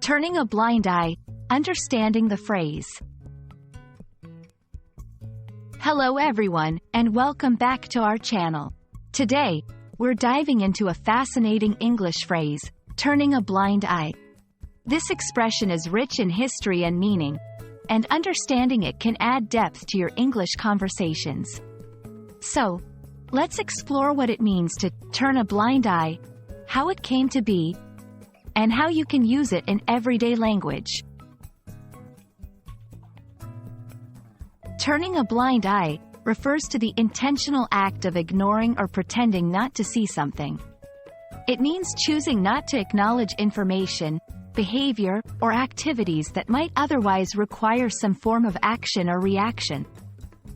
Turning a blind eye, understanding the phrase. Hello everyone, and welcome back to our channel. Today, we're diving into a fascinating English phrase, turning a blind eye. This expression is rich in history and meaning, and understanding it can add depth to your English conversations. So, let's explore what it means to turn a blind eye, how it came to be, and how you can use it in everyday language. Turning a blind eye refers to the intentional act of ignoring or pretending not to see something. It means choosing not to acknowledge information, behavior, or activities that might otherwise require some form of action or reaction.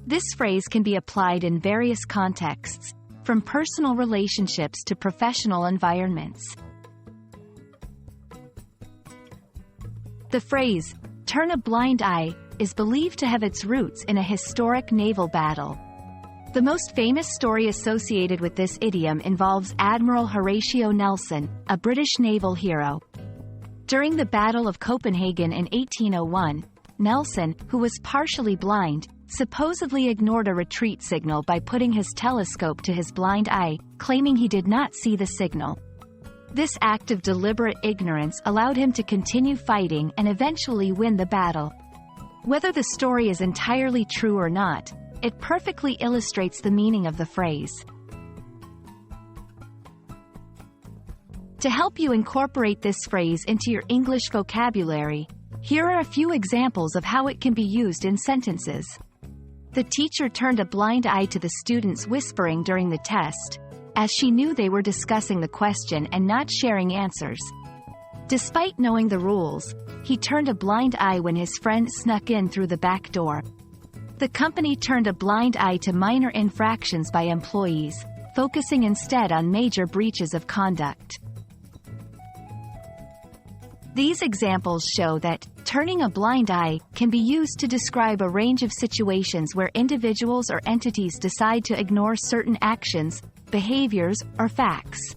This phrase can be applied in various contexts, from personal relationships to professional environments. The phrase, turn a blind eye, is believed to have its roots in a historic naval battle. The most famous story associated with this idiom involves Admiral Horatio Nelson, a British naval hero. During the Battle of Copenhagen in 1801, Nelson, who was partially blind, supposedly ignored a retreat signal by putting his telescope to his blind eye, claiming he did not see the signal. This act of deliberate ignorance allowed him to continue fighting and eventually win the battle. Whether the story is entirely true or not, it perfectly illustrates the meaning of the phrase. To help you incorporate this phrase into your English vocabulary, here are a few examples of how it can be used in sentences. The teacher turned a blind eye to the students whispering during the test, as she knew they were discussing the question and not sharing answers. Despite knowing the rules, he turned a blind eye when his friend snuck in through the back door. The company turned a blind eye to minor infractions by employees, focusing instead on major breaches of conduct. These examples show that turning a blind eye can be used to describe a range of situations where individuals or entities decide to ignore certain actions, behaviors, or facts.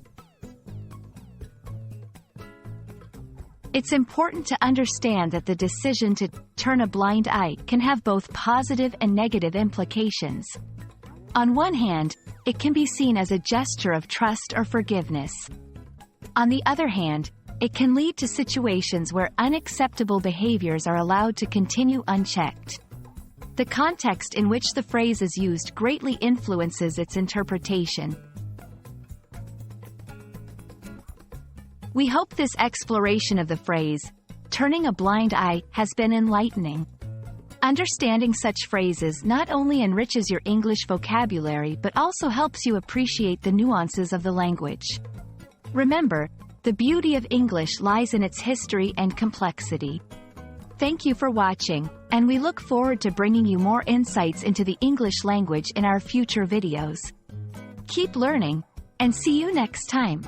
It's important to understand that the decision to turn a blind eye can have both positive and negative implications. On one hand, it can be seen as a gesture of trust or forgiveness. On the other hand, it can lead to situations where unacceptable behaviors are allowed to continue unchecked. The context in which the phrase is used greatly influences its interpretation. We hope this exploration of the phrase, turning a blind eye, has been enlightening. Understanding such phrases not only enriches your English vocabulary but also helps you appreciate the nuances of the language. Remember, the beauty of English lies in its history and complexity. Thank you for watching, and we look forward to bringing you more insights into the English language in our future videos. Keep learning, and see you next time.